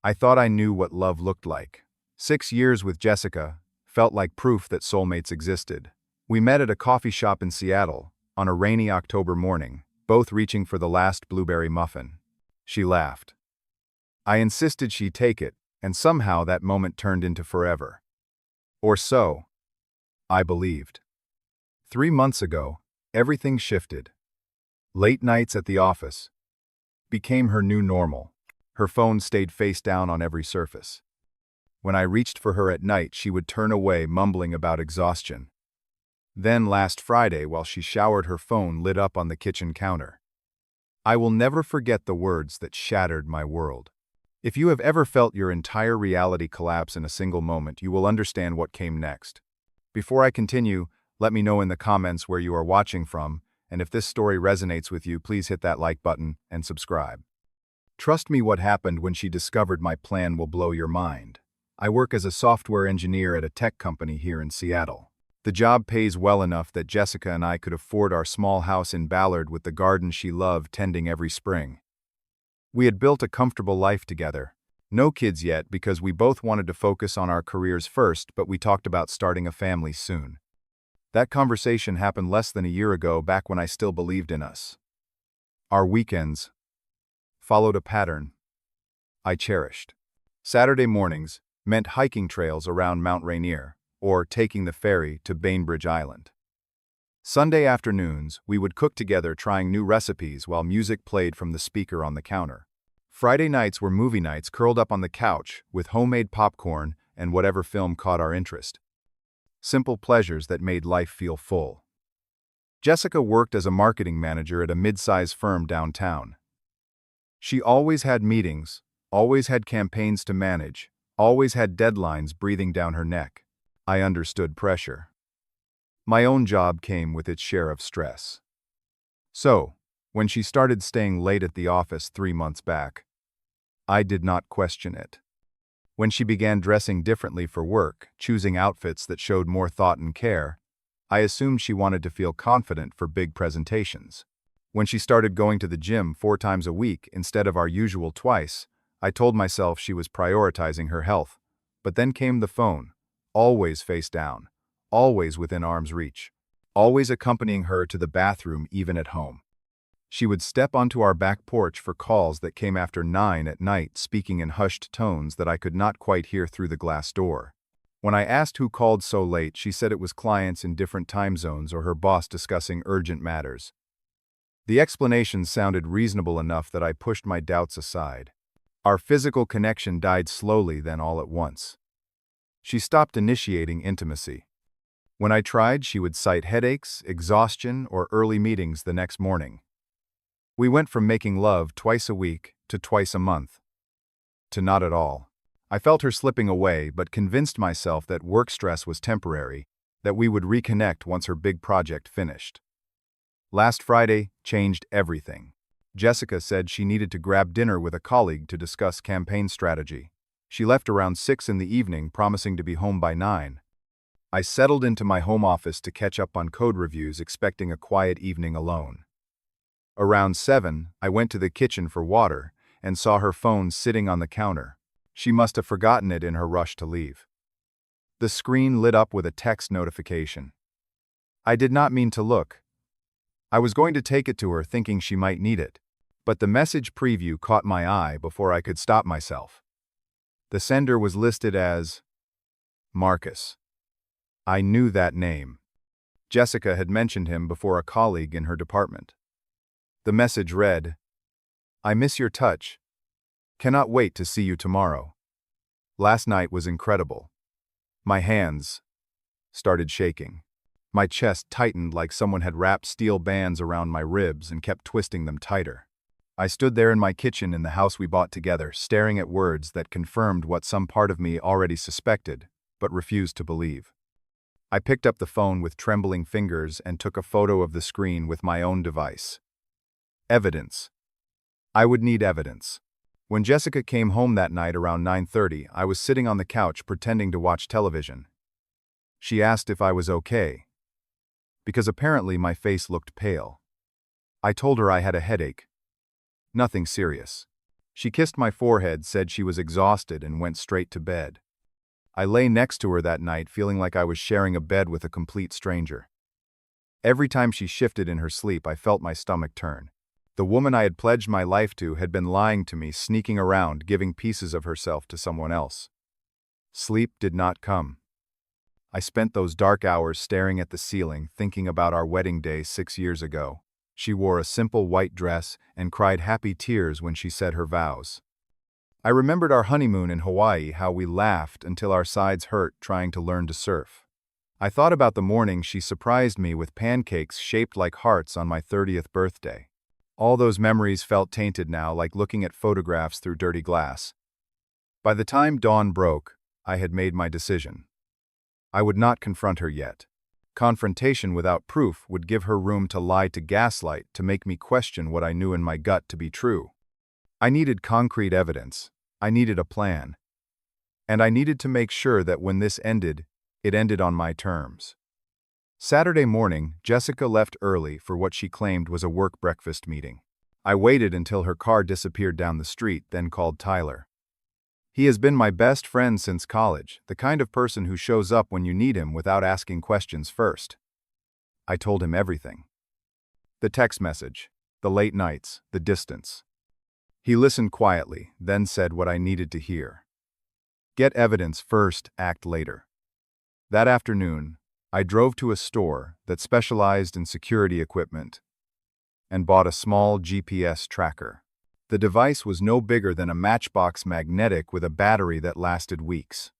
I thought I knew what love looked like. 6 years with Jessica felt like proof that soulmates existed. We met at a coffee shop in Seattle on a rainy October morning, both reaching for the last blueberry muffin. She laughed. I insisted she take it, and somehow that moment turned into forever. Or so I believed. 3 months ago, everything shifted. Late nights at the office became her new normal. Her phone stayed face down on every surface. When I reached for her at night, she would turn away, mumbling about exhaustion. Then last Friday, while she showered, her phone lit up on the kitchen counter. I will never forget the words that shattered my world. If you have ever felt your entire reality collapse in a single moment, you will understand what came next. Before I continue, let me know in the comments where you are watching from, and if this story resonates with you, please hit that like button and subscribe. Trust me, what happened when she discovered my plan will blow your mind. I work as a software engineer at a tech company here in Seattle. The job pays well enough that Jessica and I could afford our small house in Ballard with the garden she loved tending every spring. We had built a comfortable life together. No kids yet because we both wanted to focus on our careers first, but we talked about starting a family soon. That conversation happened less than a year ago, back when I still believed in us. Our weekends followed a pattern I cherished. Saturday mornings meant hiking trails around Mount Rainier, or taking the ferry to Bainbridge Island. Sunday afternoons, we would cook together, trying new recipes while music played from the speaker on the counter. Friday nights were movie nights, curled up on the couch with homemade popcorn and whatever film caught our interest. Simple pleasures that made life feel full. Jessica worked as a marketing manager at a mid-size firm downtown. She always had meetings, always had campaigns to manage, always had deadlines breathing down her neck. I understood pressure. My own job came with its share of stress. So, when she started staying late at the office 3 months back, I did not question it. When she began dressing differently for work, choosing outfits that showed more thought and care, I assumed she wanted to feel confident for big presentations. When she started going to the gym 4 times a week instead of our usual twice, I told myself she was prioritizing her health. But then came the phone, always face down, always within arm's reach, always accompanying her to the bathroom even at home. She would step onto our back porch for calls that came after 9 at night, speaking in hushed tones that I could not quite hear through the glass door. When I asked who called so late, she said it was clients in different time zones or her boss discussing urgent matters. The explanation sounded reasonable enough that I pushed my doubts aside. Our physical connection died slowly, then all at once. She stopped initiating intimacy. When I tried, she would cite headaches, exhaustion, or early meetings the next morning. We went from making love twice a week to twice a month, to not at all. I felt her slipping away, but convinced myself that work stress was temporary, that we would reconnect once her big project finished. Last Friday changed everything. Jessica said she needed to grab dinner with a colleague to discuss campaign strategy. She left around 6 in the evening, promising to be home by 9. I settled into my home office to catch up on code reviews, expecting a quiet evening alone. Around 7, I went to the kitchen for water and saw her phone sitting on the counter. She must have forgotten it in her rush to leave. The screen lit up with a text notification. I did not mean to look. I was going to take it to her, thinking she might need it, but the message preview caught my eye before I could stop myself. The sender was listed as Marcus. I knew that name. Jessica had mentioned him before a colleague in her department. The message read, "I miss your touch. Cannot wait to see you tomorrow. Last night was incredible." My hands started shaking. My chest tightened like someone had wrapped steel bands around my ribs and kept twisting them tighter. I stood there in my kitchen in the house we bought together, staring at words that confirmed what some part of me already suspected, but refused to believe. I picked up the phone with trembling fingers and took a photo of the screen with my own device. Evidence. I would need evidence. When Jessica came home that night around 9:30, I was sitting on the couch pretending to watch television. She asked if I was okay, because apparently my face looked pale. I told her I had a headache. Nothing serious. She kissed my forehead, said she was exhausted, and went straight to bed. I lay next to her that night, feeling like I was sharing a bed with a complete stranger. Every time she shifted in her sleep, I felt my stomach turn. The woman I had pledged my life to had been lying to me, sneaking around, giving pieces of herself to someone else. Sleep did not come. I spent those dark hours staring at the ceiling, thinking about our wedding day 6 years ago. She wore a simple white dress and cried happy tears when she said her vows. I remembered our honeymoon in Hawaii, how we laughed until our sides hurt trying to learn to surf. I thought about the morning she surprised me with pancakes shaped like hearts on my 30th birthday. All those memories felt tainted now, like looking at photographs through dirty glass. By the time dawn broke, I had made my decision. I would not confront her yet. Confrontation without proof would give her room to lie, to gaslight, to make me question what I knew in my gut to be true. I needed concrete evidence. I needed a plan. And I needed to make sure that when this ended, it ended on my terms. Saturday morning, Jessica left early for what she claimed was a work breakfast meeting. I waited until her car disappeared down the street, then called Tyler. He has been my best friend since college, the kind of person who shows up when you need him without asking questions first. I told him everything. The text message, the late nights, the distance. He listened quietly, then said what I needed to hear. Get evidence first, act later. That afternoon, I drove to a store that specialized in security equipment and bought a small GPS tracker. The device was no bigger than a matchbox magnetic with a battery that lasted weeks.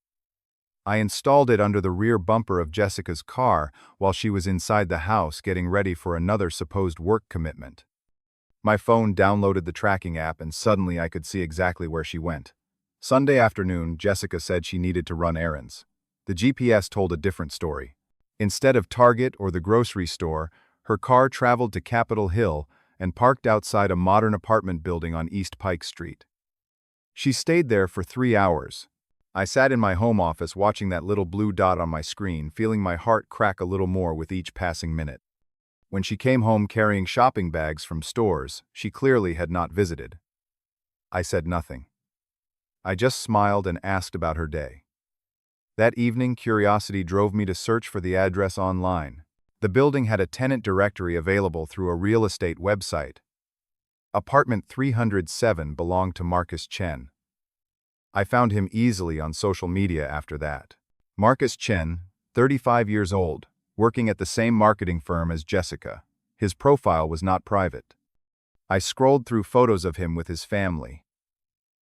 I installed it under the rear bumper of Jessica's car while she was inside the house getting ready for another supposed work commitment. My phone downloaded the tracking app, and suddenly I could see exactly where she went. Sunday afternoon, Jessica said she needed to run errands. The GPS told a different story. Instead of Target or the grocery store, her car traveled to Capitol Hill and parked outside a modern apartment building on East Pike Street. She stayed there for 3 hours. I sat in my home office watching that little blue dot on my screen, feeling my heart crack a little more with each passing minute. When she came home carrying shopping bags from stores she clearly had not visited, I said nothing. I just smiled and asked about her day. That evening, curiosity drove me to search for the address online. The building had a tenant directory available through a real estate website. Apartment 307 belonged to Marcus Chen. I found him easily on social media after that. Marcus Chen, 35 years old, working at the same marketing firm as Jessica. His profile was not private. I scrolled through photos of him with his family.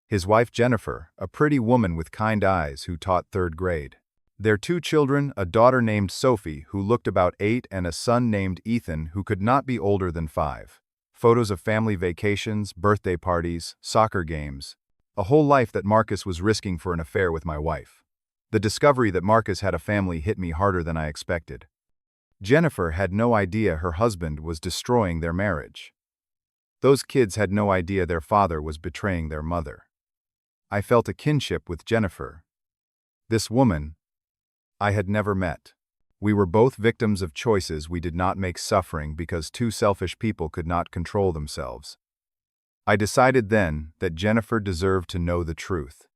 His wife Jennifer, a pretty woman with kind eyes who taught 3rd grade. Their 2 children, a daughter named Sophie who looked about 8 and a son named Ethan who could not be older than 5. Photos of family vacations, birthday parties, soccer games. A whole life that Marcus was risking for an affair with my wife. The discovery that Marcus had a family hit me harder than I expected. Jennifer had no idea her husband was destroying their marriage. Those kids had no idea their father was betraying their mother. I felt a kinship with Jennifer. This woman I had never met. We were both victims of choices we did not make, suffering because 2 selfish people could not control themselves. I decided then that Jennifer deserved to know the truth.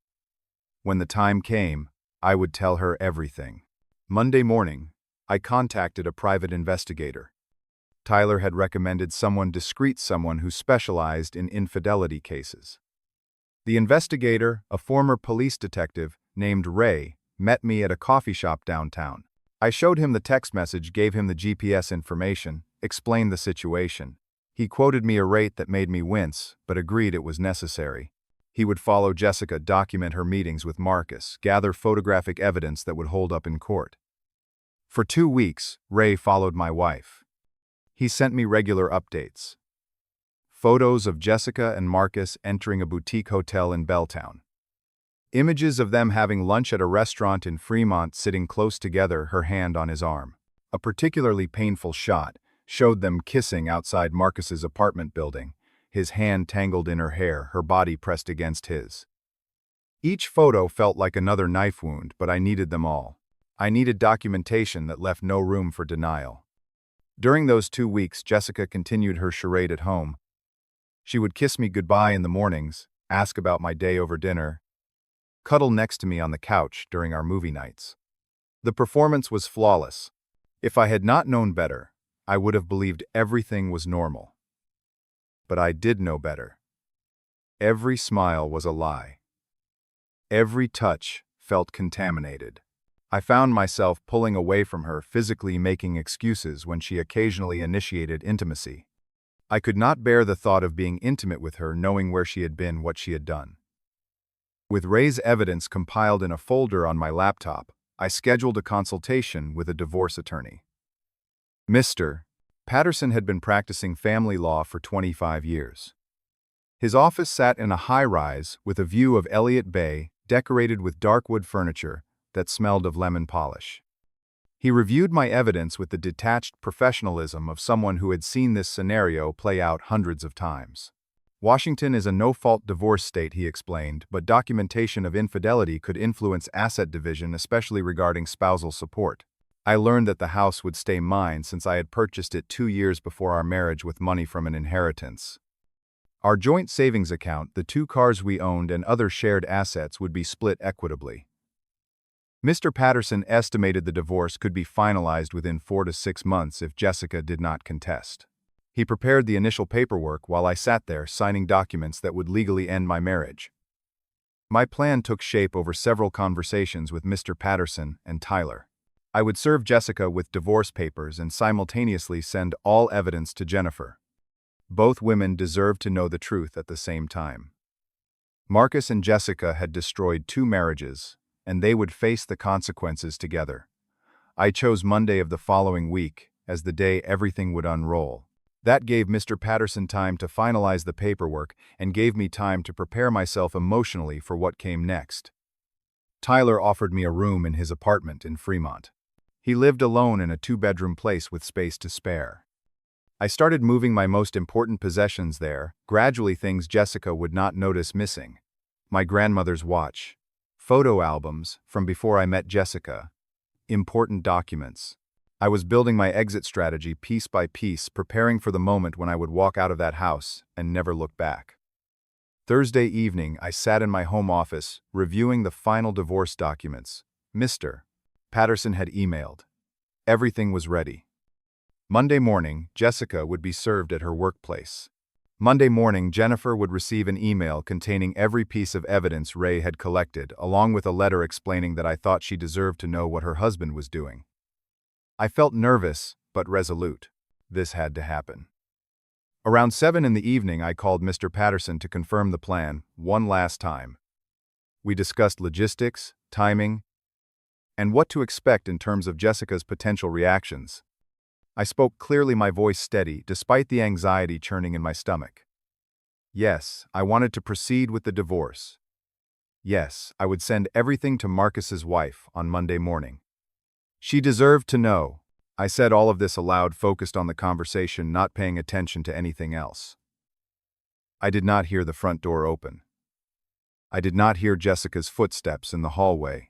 When the time came, I would tell her everything. Monday morning, I contacted a private investigator. Tyler had recommended someone discreet, someone who specialized in infidelity cases. The investigator, a former police detective named Ray, met me at a coffee shop downtown. I showed him the text message, gave him the GPS information, explained the situation. He quoted me a rate that made me wince, but agreed it was necessary. He would follow Jessica, document her meetings with Marcus, gather photographic evidence that would hold up in court. For 2 weeks, Ray followed my wife. He sent me regular updates. Photos of Jessica and Marcus entering a boutique hotel in Belltown. Images of them having lunch at a restaurant in Fremont, sitting close together, her hand on his arm. A particularly painful shot showed them kissing outside Marcus's apartment building, his hand tangled in her hair, her body pressed against his. Each photo felt like another knife wound, but I needed them all. I needed documentation that left no room for denial. During those 2 weeks, Jessica continued her charade at home. She would kiss me goodbye in the mornings, ask about my day over dinner, cuddle next to me on the couch during our movie nights. The performance was flawless. If I had not known better, I would have believed everything was normal. But I did know better. Every smile was a lie. Every touch felt contaminated. I found myself pulling away from her, physically making excuses when she occasionally initiated intimacy. I could not bear the thought of being intimate with her, knowing where she had been, what she had done. With Ray's evidence compiled in a folder on my laptop, I scheduled a consultation with a divorce attorney. Mr. Patterson had been practicing family law for 25 years. His office sat in a high-rise with a view of Elliott Bay, decorated with dark wood furniture that smelled of lemon polish. He reviewed my evidence with the detached professionalism of someone who had seen this scenario play out hundreds of times. Washington is a no-fault divorce state, he explained, but documentation of infidelity could influence asset division, especially regarding spousal support. I learned that the house would stay mine since I had purchased it 2 years before our marriage with money from an inheritance. Our joint savings account, the 2 cars we owned, and other shared assets would be split equitably. Mr. Patterson estimated the divorce could be finalized within 4 to 6 months if Jessica did not contest. He prepared the initial paperwork while I sat there signing documents that would legally end my marriage. My plan took shape over several conversations with Mr. Patterson and Tyler. I would serve Jessica with divorce papers and simultaneously send all evidence to Jennifer. Both women deserved to know the truth at the same time. Marcus and Jessica had destroyed 2 marriages, and they would face the consequences together. I chose Monday of the following week as the day everything would unroll. That gave Mr. Patterson time to finalize the paperwork and gave me time to prepare myself emotionally for what came next. Tyler offered me a room in his apartment in Fremont. He lived alone in a 2-bedroom place with space to spare. I started moving my most important possessions there, gradually things Jessica would not notice missing. My grandmother's watch, photo albums from before I met Jessica, important documents. I was building my exit strategy piece by piece, preparing for the moment when I would walk out of that house and never look back. Thursday evening, I sat in my home office, reviewing the final divorce documents. Mr. Patterson had emailed. Everything was ready. Monday morning, Jessica would be served at her workplace. Monday morning, Jennifer would receive an email containing every piece of evidence Ray had collected, along with a letter explaining that I thought she deserved to know what her husband was doing. I felt nervous, but resolute. This had to happen. Around 7 in the evening, I called Mr. Patterson to confirm the plan one last time. We discussed logistics, timing, and what to expect in terms of Jessica's potential reactions. I spoke clearly, my voice steady, despite the anxiety churning in my stomach. Yes, I wanted to proceed with the divorce. Yes, I would send everything to Marcus's wife on Monday morning. She deserved to know. I said all of this aloud, focused on the conversation, not paying attention to anything else. I did not hear the front door open. I did not hear Jessica's footsteps in the hallway.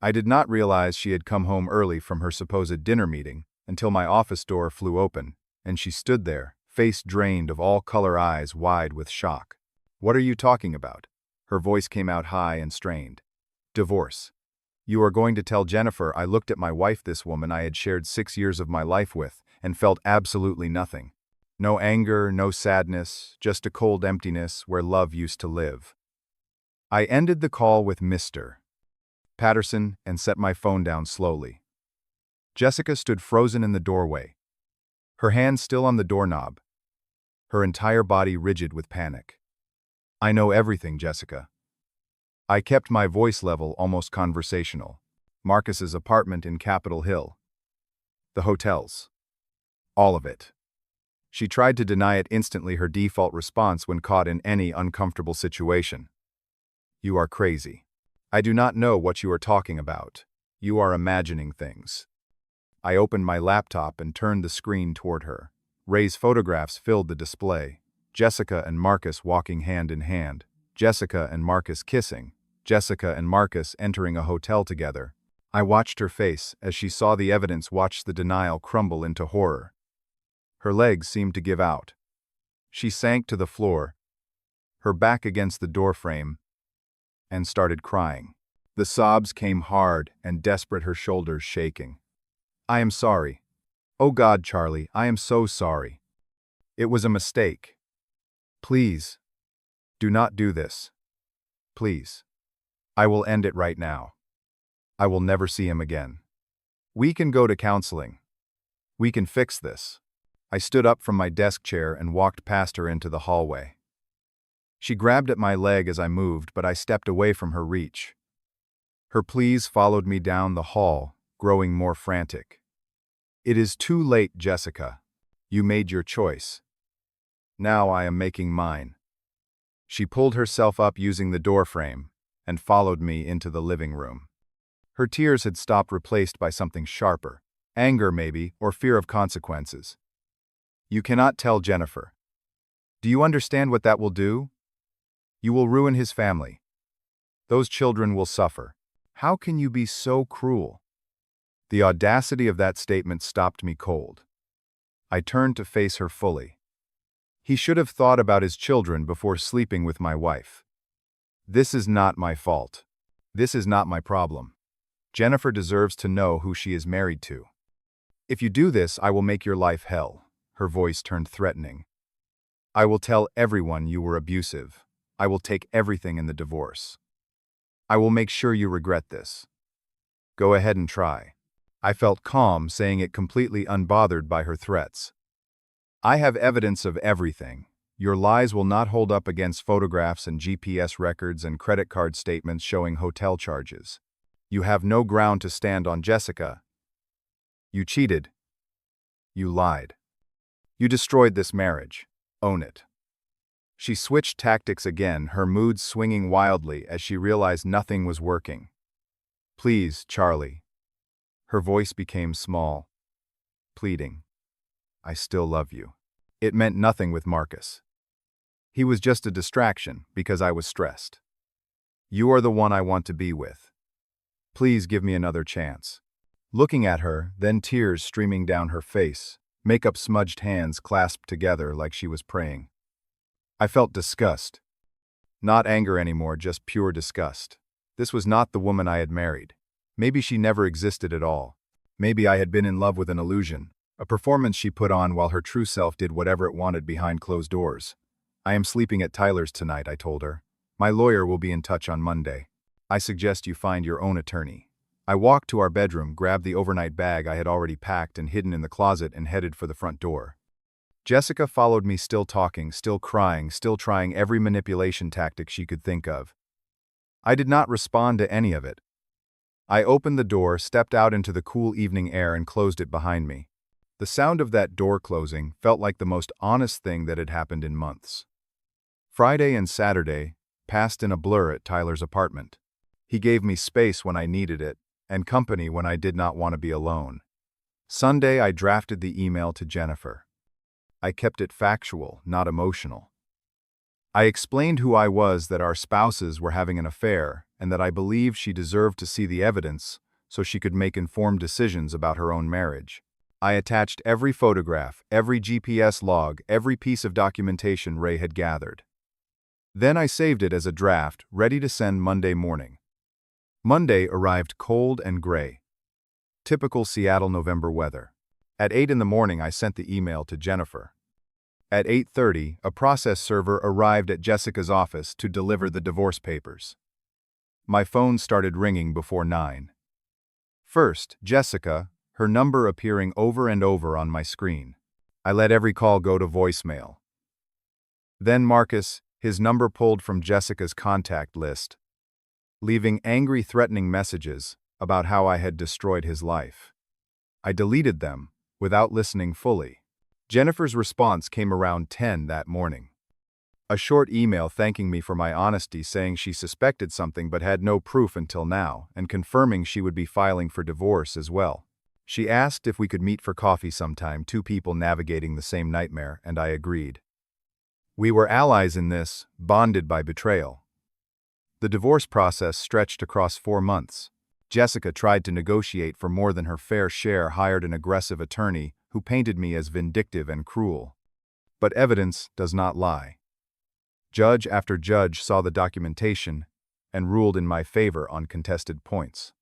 I did not realize she had come home early from her supposed dinner meeting until my office door flew open, and she stood there, face drained of all color, eyes wide with shock. "What are you talking about?" Her voice came out high and strained. "Divorce. You are going to tell Jennifer I looked at my wife, this woman I had shared 6 years of my life with, and felt absolutely nothing. No anger, no sadness, just a cold emptiness where love used to live." I ended the call with Mr. Patterson and set my phone down slowly. Jessica stood frozen in the doorway, her hand still on the doorknob, her entire body rigid with panic. "I know everything, Jessica." I kept my voice level, almost conversational. Marcus's apartment in Capitol Hill. The hotels. All of it. She tried to deny it instantly, her default response when caught in any uncomfortable situation. "You are crazy. I do not know what you are talking about. You are imagining things." I opened my laptop and turned the screen toward her. Ray's photographs filled the display. Jessica and Marcus walking hand in hand. Jessica and Marcus kissing. Jessica and Marcus entering a hotel together. I watched her face as she saw the evidence, watched the denial crumble into horror. Her legs seemed to give out. She sank to the floor, her back against the doorframe, and started crying. The sobs came hard and desperate, her shoulders shaking. "I am sorry. Oh God, Charlie, I am so sorry. It was a mistake. Please, do not do this. Please. I will end it right now. I will never see him again. We can go to counseling. We can fix this." I stood up from my desk chair and walked past her into the hallway. She grabbed at my leg as I moved, but I stepped away from her reach. Her pleas followed me down the hall, growing more frantic. "It is too late, Jessica. You made your choice. Now I am making mine." She pulled herself up using the doorframe and followed me into the living room. Her tears had stopped, replaced by something sharper. Anger, maybe, or fear of consequences. "You cannot tell Jennifer. Do you understand what that will do? You will ruin his family. Those children will suffer. How can you be so cruel?" The audacity of that statement stopped me cold. I turned to face her fully. He should have thought about his children before sleeping with my wife. This is not my fault. This is not my problem. Jennifer deserves to know who she is married to. "If you do this, I will make your life hell." Her voice turned threatening. "I will tell everyone you were abusive. I will take everything in the divorce. I will make sure you regret this. Go ahead and try." I felt calm, saying it completely unbothered by her threats. "I have evidence of everything. Your lies will not hold up against photographs and GPS records and credit card statements showing hotel charges. You have no ground to stand on, Jessica. You cheated. You lied. You destroyed this marriage. Own it." She switched tactics again, her mood swinging wildly as she realized nothing was working. "Please, Charlie." Her voice became small, pleading. "I still love you." It meant nothing with Marcus. He was just a distraction because I was stressed. "You are the one I want to be with. Please give me another chance." Looking at her, then tears streaming down her face, makeup smudged hands clasped together like she was praying. I felt disgust. Not anger anymore, just pure disgust. This was not the woman I had married. Maybe she never existed at all. Maybe I had been in love with an illusion, a performance she put on while her true self did whatever it wanted behind closed doors. "I am sleeping at Tyler's tonight," I told her. "My lawyer will be in touch on Monday. I suggest you find your own attorney." I walked to our bedroom, grabbed the overnight bag I had already packed and hidden in the closet, and headed for the front door. Jessica followed me, still talking, still crying, still trying every manipulation tactic she could think of. I did not respond to any of it. I opened the door, stepped out into the cool evening air, and closed it behind me. The sound of that door closing felt like the most honest thing that had happened in months. Friday and Saturday passed in a blur at Tyler's apartment. He gave me space when I needed it, and company when I did not want to be alone. Sunday, I drafted the email to Jennifer. I kept it factual, not emotional. I explained who I was, that our spouses were having an affair, and that I believed she deserved to see the evidence so she could make informed decisions about her own marriage. I attached every photograph, every GPS log, every piece of documentation Ray had gathered. Then I saved it as a draft, ready to send Monday morning. Monday arrived cold and gray. Typical Seattle November weather. At 8 in the morning, I sent the email to Jennifer. At 8:30, a process server arrived at Jessica's office to deliver the divorce papers. My phone started ringing before 9. First, Jessica, her number appearing over and over on my screen. I let every call go to voicemail. Then Marcus, his number pulled from Jessica's contact list, leaving angry, threatening messages about how I had destroyed his life. I deleted them without listening fully. Jennifer's response came around 10 that morning. A short email thanking me for my honesty, saying she suspected something but had no proof until now, and confirming she would be filing for divorce as well. She asked if we could meet for coffee sometime, two people navigating the same nightmare, and I agreed. We were allies in this, bonded by betrayal. The divorce process stretched across 4 months. Jessica tried to negotiate for more than her fair share, hired an aggressive attorney who painted me as vindictive and cruel. But evidence does not lie. Judge after judge saw the documentation and ruled in my favor on contested points.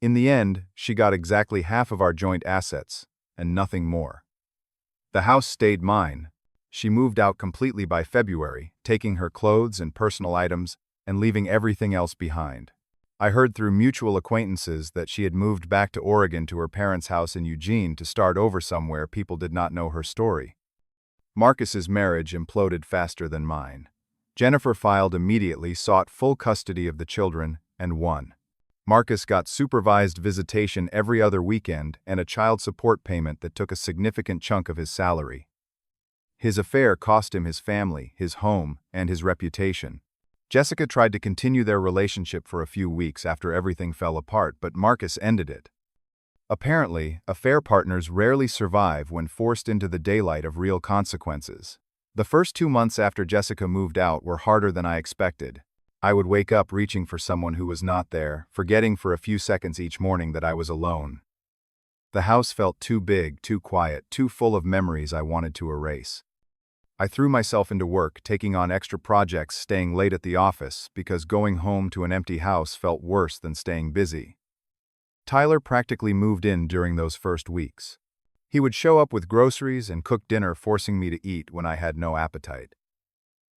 In the end, she got exactly half of our joint assets, and nothing more. The house stayed mine. She moved out completely by February, taking her clothes and personal items and leaving everything else behind. I heard through mutual acquaintances that she had moved back to Oregon to her parents' house in Eugene to start over somewhere. People did not know her story. Marcus's marriage imploded faster than mine. Jennifer filed immediately, sought full custody of the children, and won. Marcus got supervised visitation every other weekend and a child support payment that took a significant chunk of his salary. His affair cost him his family, his home, and his reputation. Jessica tried to continue their relationship for a few weeks after everything fell apart, but Marcus ended it. Apparently, affair partners rarely survive when forced into the daylight of real consequences. The first 2 months after Jessica moved out were harder than I expected. I would wake up reaching for someone who was not there, forgetting for a few seconds each morning that I was alone. The house felt too big, too quiet, too full of memories I wanted to erase. I threw myself into work, taking on extra projects, staying late at the office, because going home to an empty house felt worse than staying busy. Tyler practically moved in during those first weeks. He would show up with groceries and cook dinner, forcing me to eat when I had no appetite.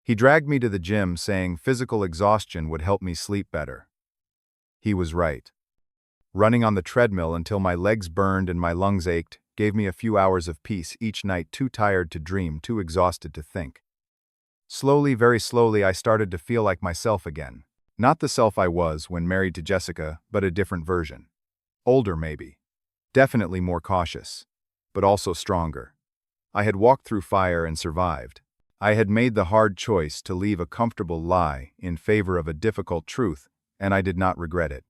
He dragged me to the gym, saying physical exhaustion would help me sleep better. He was right. Running on the treadmill until my legs burned and my lungs ached gave me a few hours of peace each night, too tired to dream, too exhausted to think. Slowly, very slowly, I started to feel like myself again. Not the self I was when married to Jessica, but a different version. Older, maybe. Definitely more cautious. But also stronger. I had walked through fire and survived. I had made the hard choice to leave a comfortable lie in favor of a difficult truth, and I did not regret it.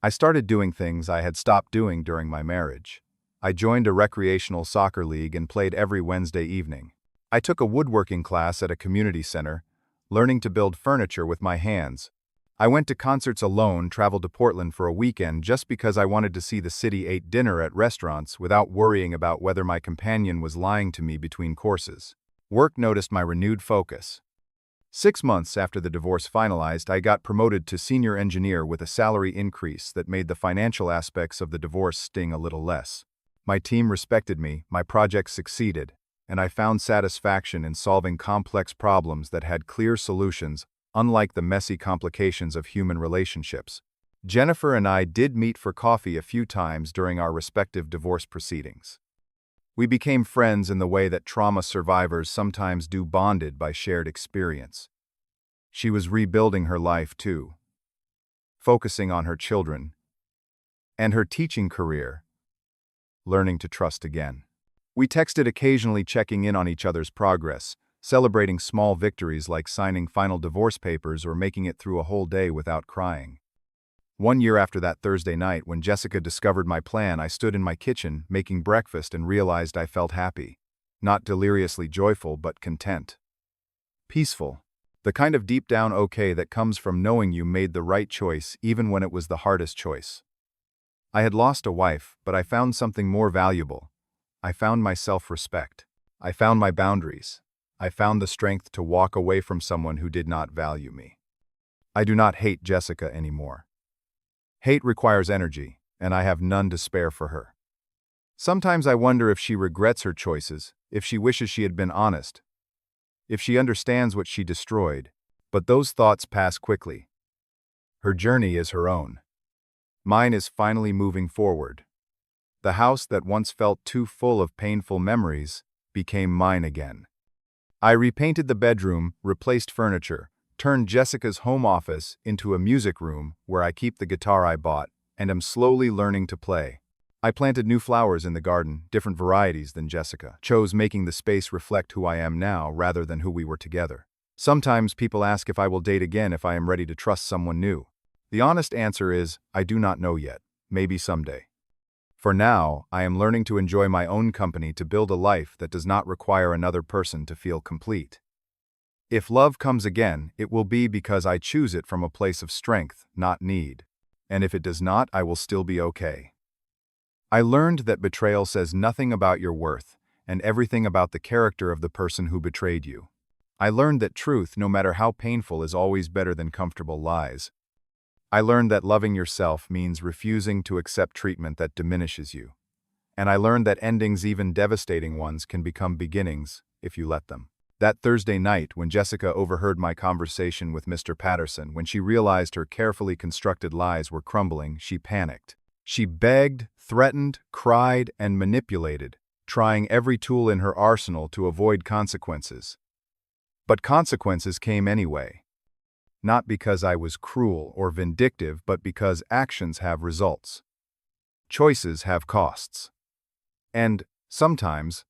I started doing things I had stopped doing during my marriage. I joined a recreational soccer league and played every Wednesday evening. I took a woodworking class at a community center, learning to build furniture with my hands. I went to concerts alone, traveled to Portland for a weekend just because I wanted to see the city, ate dinner at restaurants without worrying about whether my companion was lying to me between courses. Work noticed my renewed focus. 6 months after the divorce finalized, I got promoted to senior engineer with a salary increase that made the financial aspects of the divorce sting a little less. My team respected me, my projects succeeded, and I found satisfaction in solving complex problems that had clear solutions, unlike the messy complications of human relationships. Jennifer and I did meet for coffee a few times during our respective divorce proceedings. We became friends in the way that trauma survivors sometimes do, bonded by shared experience. She was rebuilding her life too, focusing on her children and her teaching career, learning to trust again. We texted occasionally, checking in on each other's progress, celebrating small victories like signing final divorce papers or making it through a whole day without crying. 1 year after that Thursday night when Jessica discovered my plan, I stood in my kitchen making breakfast and realized I felt happy. Not deliriously joyful, but content. Peaceful. The kind of deep down okay that comes from knowing you made the right choice even when it was the hardest choice. I had lost a wife, but I found something more valuable. I found my self-respect. I found my boundaries. I found the strength to walk away from someone who did not value me. I do not hate Jessica anymore. Hate requires energy, and I have none to spare for her. Sometimes I wonder if she regrets her choices, if she wishes she had been honest, if she understands what she destroyed, but those thoughts pass quickly. Her journey is her own. Mine is finally moving forward. The house that once felt too full of painful memories became mine again. I repainted the bedroom, replaced furniture, turned Jessica's home office into a music room where I keep the guitar I bought and am slowly learning to play. I planted new flowers in the garden, different varieties than Jessica, chose making the space reflect who I am now rather than who we were together. Sometimes people ask if I will date again if I am ready to trust someone new. The honest answer is, I do not know yet, maybe someday. For now, I am learning to enjoy my own company, to build a life that does not require another person to feel complete. If love comes again, it will be because I choose it from a place of strength, not need. And if it does not, I will still be okay. I learned that betrayal says nothing about your worth, and everything about the character of the person who betrayed you. I learned that truth, no matter how painful, is always better than comfortable lies. I learned that loving yourself means refusing to accept treatment that diminishes you. And I learned that endings, even devastating ones, can become beginnings if you let them. That Thursday night, when Jessica overheard my conversation with Mr. Patterson, when she realized her carefully constructed lies were crumbling, she panicked. She begged, threatened, cried, and manipulated, trying every tool in her arsenal to avoid consequences. But consequences came anyway. Not because I was cruel or vindictive, but because actions have results. Choices have costs. And, sometimes,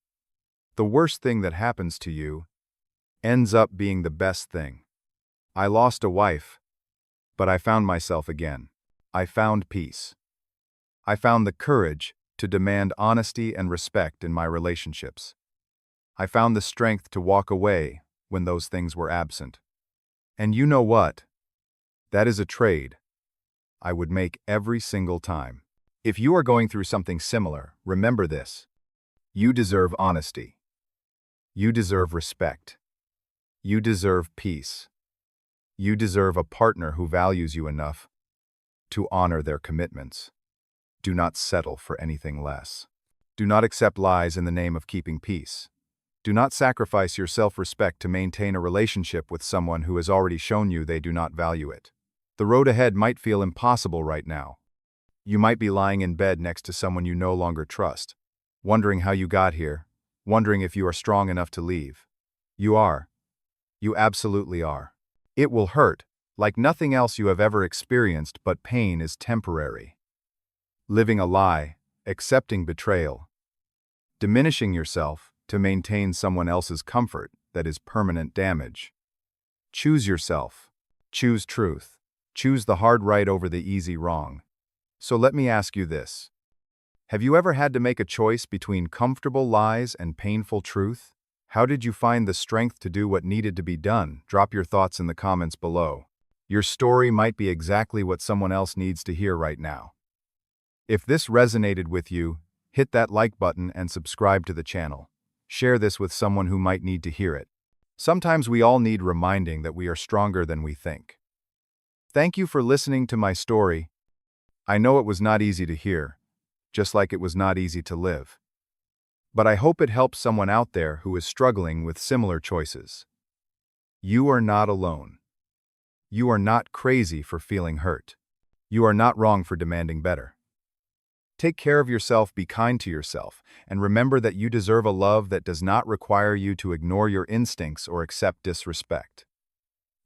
the worst thing that happens to you ends up being the best thing. I lost a wife, but I found myself again. I found peace. I found the courage to demand honesty and respect in my relationships. I found the strength to walk away when those things were absent. And you know what? That is a trade I would make every single time. If you are going through something similar, remember this. You deserve honesty. You deserve respect. You deserve peace. You deserve a partner who values you enough to honor their commitments. Do not settle for anything less. Do not accept lies in the name of keeping peace. Do not sacrifice your self-respect to maintain a relationship with someone who has already shown you they do not value it. The road ahead might feel impossible right now. You might be lying in bed next to someone you no longer trust, wondering how you got here, wondering if you are strong enough to leave. You are. You absolutely are. It will hurt, like nothing else you have ever experienced, but pain is temporary. Living a lie, accepting betrayal, diminishing yourself to maintain someone else's comfort, that is permanent damage. Choose yourself. Choose truth. Choose the hard right over the easy wrong. So let me ask you this. Have you ever had to make a choice between comfortable lies and painful truth? How did you find the strength to do what needed to be done? Drop your thoughts in the comments below. Your story might be exactly what someone else needs to hear right now. If this resonated with you, hit that like button and subscribe to the channel. Share this with someone who might need to hear it. Sometimes we all need reminding that we are stronger than we think. Thank you for listening to my story. I know it was not easy to hear, just like it was not easy to live. But I hope it helps someone out there who is struggling with similar choices. You are not alone. You are not crazy for feeling hurt. You are not wrong for demanding better. Take care of yourself, be kind to yourself, and remember that you deserve a love that does not require you to ignore your instincts or accept disrespect.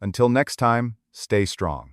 Until next time, stay strong.